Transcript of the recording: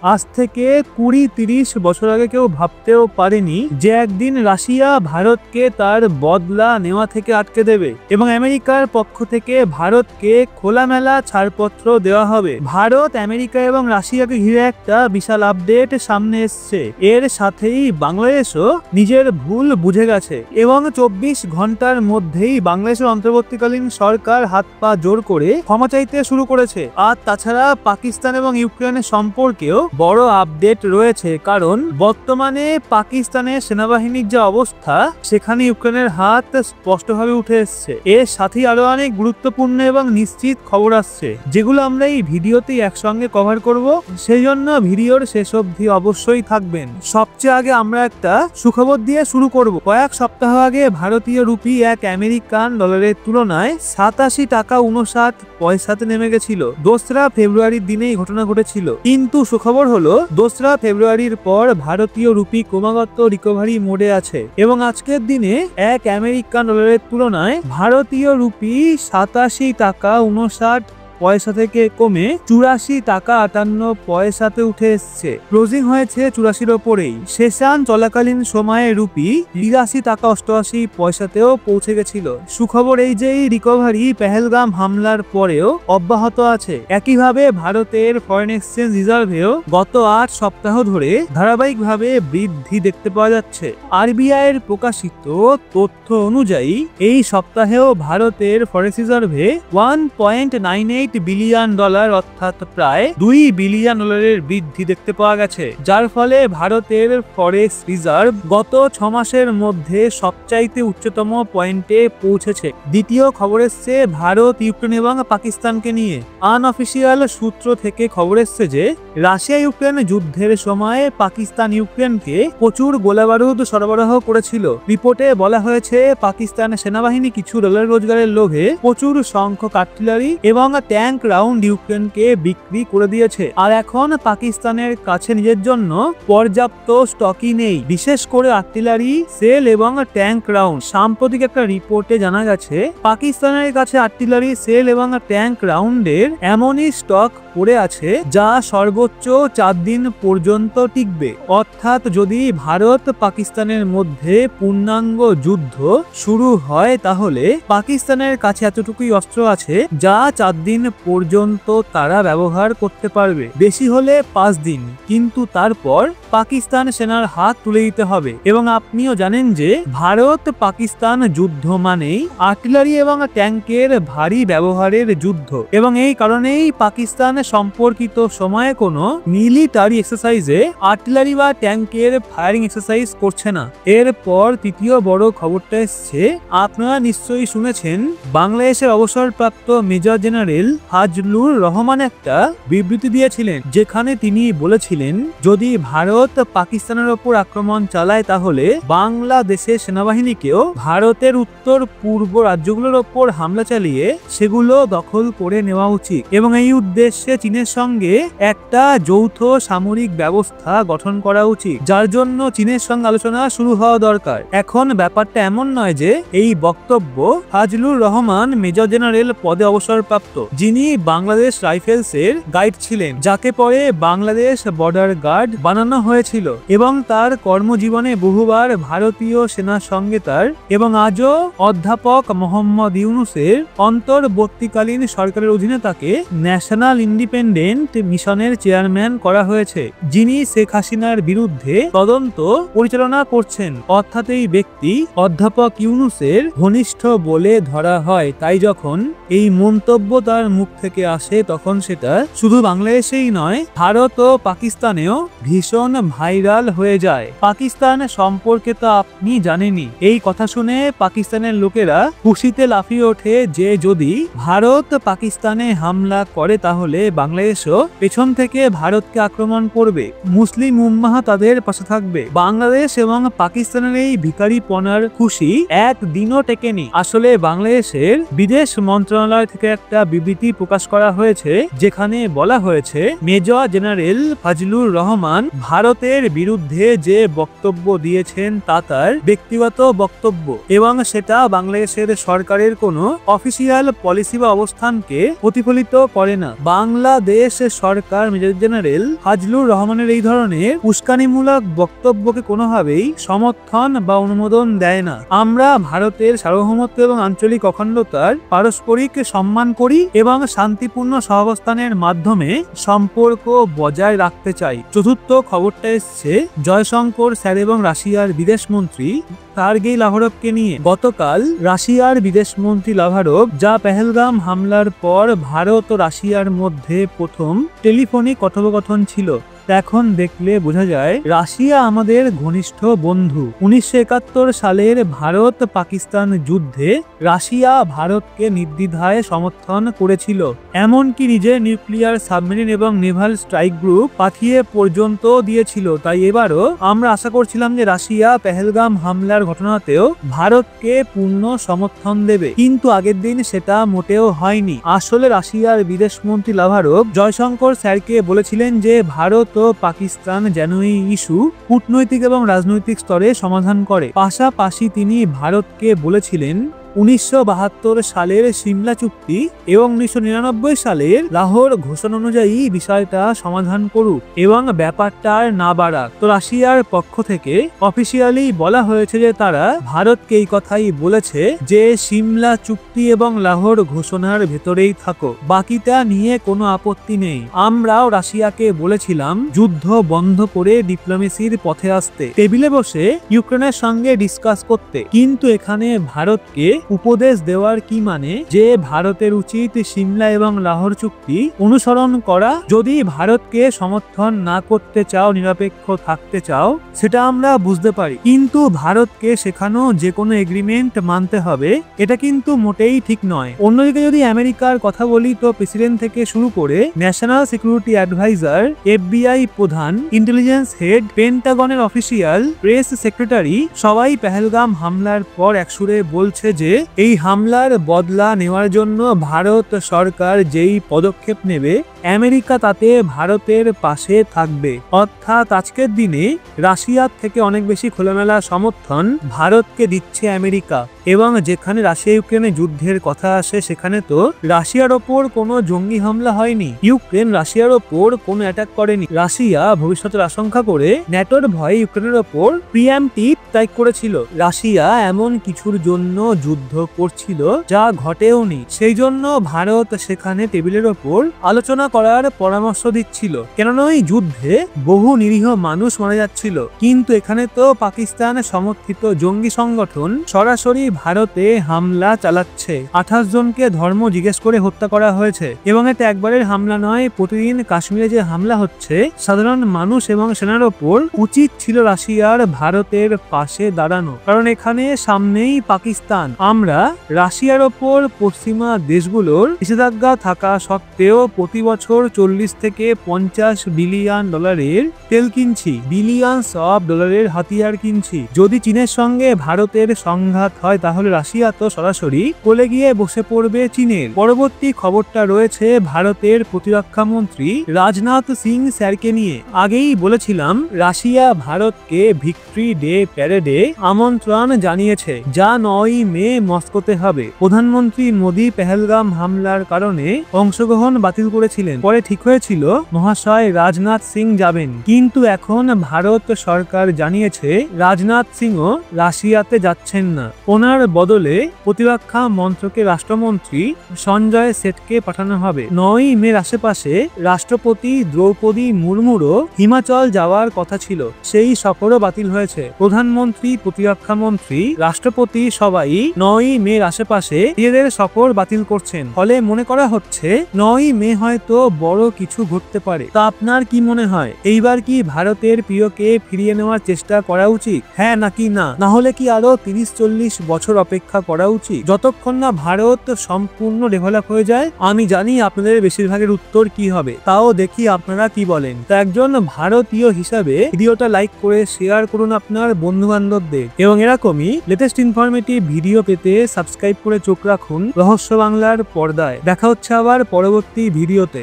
আজ থেকে 20-30 বছর আগে কেউ ভাবতেও পারেনি যে একদিন রাশিয়া ভারতকে তার বদলা নেওয়া থেকে আটকে দেবে এবং আমেরিকার পক্ষ থেকে ভারতকে খোলামেলা ছাড়পত্র দেওয়া হবে। ভারত, আমেরিকা এবং রাশিয়াকে ঘিরে একটা বিশাল আপডেট সামনে এসছে। এর সাথেই বাংলাদেশও নিজের ভুল বুঝে গেছে এবং 24 ঘন্টার মধ্যেই বাংলাদেশের অন্তর্বর্তীকালীন সরকার হাত পা জোর করে ক্ষমা চাইতে শুরু করেছে। আর তাছাড়া পাকিস্তান এবং ইউক্রেনের সম্পর্কেও বড় আপডেট রয়েছে, কারণ বর্তমানে পাকিস্তানের সেনাবাহিনীর যে অবস্থা সেখানে ইউক্রেনের হাত স্পষ্টভাবে উঠে এসছে। এর সাথে আরো অনেক গুরুত্বপূর্ণ এবং নিশ্চিত খবর আসছে, যেগুলো আমরা এই ভিডিওতেই একসঙ্গে কভার করব। সেই জন্য ভিডিওর শেষ অবধি অবশ্যই থাকবেন। সবচেয়ে আগে আমরা একটা সুখবর দিয়ে শুরু করব। কয়েক সপ্তাহ আগে ভারতীয় রুপি এক আমেরিকান ডলারের তুলনায় 87 টাকা 59 পয়সাতে নেমে গেছিল। 2রা ফেব্রুয়ারির দিনেই ঘটনা ঘটেছিল, কিন্তু সুখবর হলো 2রা ফেব্রুয়ারির পর ভারতীয় রুপি ক্রমাগত রিকভারি মোডে আছে এবং আজকের দিনে এক আমেরিকান ডলারের তুলনায় ভারতীয় রুপি 87 টাকা 59 পয়সা থেকে কমে 84 টাকা 58 পয়সাতে উঠে এসছে। ক্লোজিং হয়েছে 84-র ওপরেই। সেশন চলাকালীন সময়ে রুপি 83 টাকা 88 পয়সাতেও পৌঁছে গেছিল। সুখবর এই যে এই রিকভারি পেহেলগাম হামলার পরেও অব্যাহত আছে। একইভাবে ভারতের ফরেন এক্সচেঞ্জ রিজার্ভেও গত 8 সপ্তাহ ধরে ধারাবাহিকভাবে বৃদ্ধি দেখতে পাওয়া যাচ্ছে। আরবিআই এর প্রকাশিত তথ্য অনুযায়ী এই সপ্তাহেও ভারতের ফরেক্স রিজার্ভে 1.98 বিলিয়ন ডলার অর্থাৎ প্রায় 2 বিলিয়ন ডলারের বৃদ্ধি দেখতে পাওয়া গেছে, যার ফলে ভারতের ফরেক্স রিজার্ভ গত 6 মাসের মধ্যে সবচাইতে উচ্চতম পয়েন্টে পৌঁছেছে। দ্বিতীয় খবর এসছে ভারত, ইউক্রেন এবং পাকিস্তানকে নিয়ে। আনঅফিসিয়াল সূত্র থেকে খবর এসছে যে রাশিয়া ইউক্রেন যুদ্ধের সময় পাকিস্তান ইউক্রেনকে প্রচুর গোলাবারুদ সরবরাহ করেছিল। রিপোর্টে বলা হয়েছে পাকিস্তান সেনাবাহিনী কিছু ডলার রোজগারের লোভে প্রচুর সংখ্যক আর্টিলারি এবং ট্যাঙ্ক রাউন্ড ইউক্রেনকে বিক্রি করে দিয়েছে। আর এখন পাকিস্তানের কাছে নিজের জন্য পর্যাপ্ত স্টকই নেই, বিশেষ করে আর্টিলারি সেল এবং ট্যাঙ্ক রাউন্ড। সাম্প্রতিক একটা রিপোর্টে জানা গেছে পাকিস্তানের কাছে আর্টিলারি সেল এবং ট্যাঙ্ক রাউন্ডের এমনই স্টক পড়ে আছে যা সর্বোচ্চ 4 দিন পর্যন্ত টিকবে। অর্থাৎ যদি ভারত পাকিস্তানের মধ্যে পূর্ণাঙ্গ যুদ্ধ শুরু হয় তাহলে পাকিস্তানের কাছে এতটুকুই অস্ত্র আছে যা 4 দিন পর্যন্ত তারা ব্যবহার করতে পারবে, বেশি হলে 5 দিন। কিন্তু তারপর পাকিস্তান সেনার হাত তুলে দিতে হবে। এবং আপনিও জানেন যে ভারত পাকিস্তান যুদ্ধ মানেই আর্টিলারি এবং ট্যাঙ্কের ভারী ব্যবহারের যুদ্ধ এবং এই কারণেই পাকিস্তান সম্পর্কিত সময়ে কোনো মিলিটারি এক্সারসাইজে আর্টিলারি বা ট্যাঙ্কের ফায়ারিং এক্সারসাইজ করছে না। এরপর তৃতীয় বড় খবরটা এসছে, আপনারা নিশ্চয়ই শুনেছেন বাংলাদেশের অবসরপ্রাপ্ত মেজর জেনারেল ফাজলুর রহমান একটা বিবৃতি দিয়েছিলেন, যেখানে তিনি বলেছিলেন যদি ভারত পাকিস্তানের ওপর আক্রমণ চালায় তাহলে বাংলাদেশের সেনাবাহিনীকেও ভারতের উত্তর পূর্ব রাজ্যগুলোর ওপর হামলা চালিয়ে সেগুলো দখল করে নেওয়া উচিত এবং এই উদ্দেশ্যে চীনের সঙ্গে একটা যৌথ সামরিক ব্যবস্থা গঠন করা উচিত, যার জন্য চীনের সঙ্গে আলোচনা শুরু হওয়া দরকার। এখন ব্যাপারটা এমন নয় যে এই বক্তব্য ফাজলুর রহমান মেজর জেনারেল পদে অবসরপ্রাপ্ত, যিনি বাংলাদেশ রাইফেলস এর গাইড ছিলেন, যাকে পরে বাংলাদেশ বর্ডার গার্ড বানানো হয়েছিল এবং তার কর্মজীবনে বহুবার ভারতীয় সেনার সঙ্গে তার এবং আজও অধ্যাপক মোহাম্মদ ইউনুসের অন্তর্বর্তীকালীন সরকারের অধীনে তাকে ন্যাশনাল ইন্ডিপেন্ডেন্ট মিশনের চেয়ারম্যান করা হয়েছে, যিনি শেখ হাসিনার বিরুদ্ধে তদন্ত পরিচালনা করছেন। অর্থাৎ এই ব্যক্তি অধ্যাপক ইউনুসের ঘনিষ্ঠ বলে ধরা হয়। তাই যখন এই মন্তব্য তার মুখ থেকে আসে তখন সেটা শুধু বাংলাদেশেই নয়, ভারত ও পাকিস্তানেও ভীষণ ভাইরাল হয়ে যায়। পাকিস্তান সম্পর্কে তো আপনি জানেনই। এই কথা শুনে পাকিস্তানের লোকেরা খুশিতে লাফিয়ে ওঠে যে যদি ভারত পাকিস্তানে হামলা করে তাহলে বাংলাদেশও পেছন থেকে ভারতকে আক্রমণ করবে, মুসলিম উম্মাহ তাদের পাশে থাকবে। বাংলাদেশ এবং পাকিস্তানের এই ভিখারিপনার খুশি একদিনও টেকেনি। আসলে বাংলাদেশের বিদেশ মন্ত্রণালয় থেকে একটা বিবৃতি বিবৃতি প্রকাশ করা হয়েছে, যেখানে বলা হয়েছে মেজর জেনারেল ফজলুর রহমান ভারতের বিরুদ্ধে যে বক্তব্য দিয়েছেন তা তার ব্যক্তিগত বক্তব্য এবং সেটা বাংলাদেশের সরকারের কোনো অফিসিয়াল পলিসি বা অবস্থানকে প্রতিফলিত করে না। বাংলাদেশ সরকার মেজর জেনারেল ফজলুর রহমানের এই ধরনের উস্কানিমূলক বক্তব্যকে কোনোভাবেই সমর্থন বা অনুমোদন দেয় না। আমরা ভারতের সার্বভৌমত্ব এবং আঞ্চলিক অখণ্ডতার পারস্পরিক সম্মান করি এবং শান্তিপূর্ণ সহাবস্থানের মাধ্যমে সম্পর্ক বজায় রাখতে চাই। চতুর্থ খবরটা এসছে জয়শঙ্কর স্যার এবং রাশিয়ার বিদেশমন্ত্রী সার্গেই লাভারভকে নিয়ে। গতকাল রাশিয়ার বিদেশমন্ত্রী লাভারভ যা পেহেলগাম হামলার পর ভারত ও রাশিয়ার মধ্যে প্রথম টেলিফোনিক কথোপকথন ছিল, এখন দেখলে বোঝা যায় রাশিয়া আমাদের ঘনিষ্ঠ বন্ধু। 1971 সালের ভারত পাকিস্তান যুদ্ধে রাশিয়া ভারতকে নির্দ্বিধায় সমর্থন করেছিল, এমনকি নিজের নিউক্লিয়ার সাবমেরিন এবং নেভাল স্ট্রাইক গ্রুপ পাঠিয়ে পর্যন্ত দিয়েছিল। তাই এবারও আমরা আশা করছিলাম যে রাশিয়া পেহেলগাম হামলার ঘটনাতেও ভারতকে পূর্ণ সমর্থন দেবে, কিন্তু আগের দিন সেটা মোটেও হয়নি। আসলে রাশিয়ার বিদেশমন্ত্রী লাভারভ জয়শঙ্কর স্যারকে বলেছিলেন যে ভারত ও পাকিস্তান যেন এই ইস্যু কূটনৈতিক এবং রাজনৈতিক স্তরে সমাধান করে। পাশাপাশি তিনি ভারতকে বলেছিলেন 1972 সালের সিমলা চুক্তি এবং 1999 সালের লাহোর ঘোষণা অনুযায়ী বিষয়টা সমাধান করুক এবং ব্যাপারটা না বাড়াক। তো রাশিয়ার পক্ষ থেকে অফিসিয়ালি বলা হয়েছে যে তারা ভারতকে এই কথাই বলেছে যে সিমলা চুক্তি এবং লাহোর ঘোষণার ভেতরেই থাকো, বাকিটা নিয়ে কোনো আপত্তি নেই। আমরাও রাশিয়াকে বলেছিলাম যুদ্ধ বন্ধ করে ডিপ্লোমেসির পথে আসতে, টেবিলে বসে ইউক্রেনের সঙ্গে ডিসকাস করতে, কিন্তু এখানে ভারতকে উপদেশ দেওয়ার কি মানে যে ভারতের উচিত সিমলা এবং লাহোর চুক্তি অনুসরণ করা। যদি ভারতকে সমর্থন না করতে চাও, নিরপেক্ষ থাকতে চাও, সেটা আমরা বুঝতে পারি, কিন্তু ভারতকে সেখানেও যে কোনো এগ্রিমেন্ট মানতে হবে, এটা কিন্তু মোটেই ঠিক নয়। অন্যদিকে যদি আমেরিকার কথা বলি তো প্রেসিডেন্ট থেকে শুরু করে ন্যাশনাল সিকিউরিটি অ্যাডভাইজার, FBI প্রধান, ইন্টেলিজেন্স হেড, পেন্টাগনের অফিসিয়াল, প্রেস সেক্রেটারি সবাই পেহেলগাম হামলার পর একসুরে বলছে যে এই হামলার বদলা নেওয়ার জন্য ভারত সরকার যেই পদক্ষেপ নেবে আমেরিকা তাতে ভারতের পাশে থাকবে। অর্থাৎ আজকের দিনে রাশিয়ার থেকে অনেক বেশি খোলামেলা সমর্থন ভারতকে দিচ্ছে আমেরিকা। এবং যেখানে রাশিয়া ইউক্রেনের যুদ্ধের কথা আসে সেখানে তো রাশিয়ার ওপর কোনো জঙ্গি হামলা হয়নি, ইউক্রেন রাশিয়ার ওপর কোনো অ্যাটাক করেনি। রাশিয়া ভবিষ্যতের আশঙ্কা করে ন্যাটোর ভয়ে ইউক্রেনের ওপর প্রিএমপ্টিভ স্ট্রাইক করেছিল। রাশিয়া এমন কিছুর জন্য যুদ্ধ করছিল যা ঘটেওনি, সেই জন্য ভারত সেখানে টেবিলের ওপর আলোচনা করার পরামর্শ দিচ্ছিল, কেননা এই যুদ্ধে বহু নিরীহ মানুষ মারা যাচ্ছিল। কিন্তু এখানে তো পাকিস্তান সমর্থিত জঙ্গি সংগঠন সরাসরি ভারতে হামলা চালাচ্ছে। 28 জনকে ধর্ম জিজ্ঞেস করে হত্যা করা হয়েছে এবং এটা একবারের হামলা নয়, প্রতিদিন কাশ্মীরে যে হামলা হচ্ছে সাধারণ মানুষ এবং সেনার ওপর। উচিত ছিল রাশিয়ার ভারতের পাশে দাঁড়ানো, কারণ এখানে সামনেই পাকিস্তান। আমরা রাশিয়ার ওপর পশ্চিমা দেশগুলোর নিষেধাজ্ঞা থাকা সত্ত্বেও প্রতি বছর 40 থেকে 50 বিলিয়ন ডলারের তেল কিনছি, বিলিয়নস অফ ডলারের হাতিয়ার কিনছি। যদি চীনের সঙ্গে ভারতের সংঘাত হয় তাহলে রাশিয়া তো সরাসরি কোলে গিয়ে বসে পড়বে চীনের। পরবর্তী খবরটা রয়েছে ভারতের প্রতিরক্ষা মন্ত্রী রাজনাথ সিং স্যারকে নিয়ে। আগেই বলেছিলাম রাশিয়া ভারতকে ভিক্টরি ডে প্যারেডে আমন্ত্রণ জানিয়েছে, যা 9 মে মস্কোতে হবে। প্রধানমন্ত্রী মোদী পেহেলগাম হামলার কারণে অংশগ্রহণ বাতিল করেছিলেন, পরে ঠিক হয়েছিল মহাশয় রাজনাথ সিং যাবেন, কিন্তু এখন ভারত সরকার জানিয়েছে রাজনাথ সিংও রাশিয়াতে যাচ্ছেন না। ওনার বদলে প্রতিরক্ষা মন্ত্রকের রাষ্ট্রমন্ত্রী সঞ্জয় সেঠকে পাঠানো হবে। 9 মের আশেপাশে রাষ্ট্রপতি দ্রৌপদী মুর্মুরও হিমাচল যাওয়ার কথা ছিল, সেই সফরও বাতিল হয়েছে। প্রধানমন্ত্রী, প্রতিরক্ষা মন্ত্রী, রাষ্ট্রপতি সবাই 9 মের আশেপাশে নিজেদের সফর বাতিল করছেন। ফলে মনে করা হচ্ছে 9 মে হয়তো বড় কিছু ঘটতে পারে। তা আপনার কি মনে হয়, এইবার কি ভারতের প্রিয়কে ফিরিয়ে নেওয়ার চেষ্টা করা উচিত? হ্যাঁ নাকি না? না হলে কি আরো 30-40 বছর অপেক্ষা করা উচিত, যতক্ষণ না ভারত সম্পূর্ণ ডেভেলপ হয়ে যায়? আমি জানি আপনাদের বেশিরভাগের উত্তর কি হবে, তাও দেখি আপনারা কি বলেন। তো একজন ভারতীয় হিসাবে ভিডিওটা লাইক করে শেয়ার করুন আপনার বন্ধু বান্ধবদের, এবং এরকমই লেটেস্ট ইনফরমেটিভ ভিডিও পেতে সাবস্ক্রাইব করে চোখ রাখুন রহস্য বাংলার পর্দায়। দেখা হচ্ছে আবার পরবর্তী ভিডিওতে।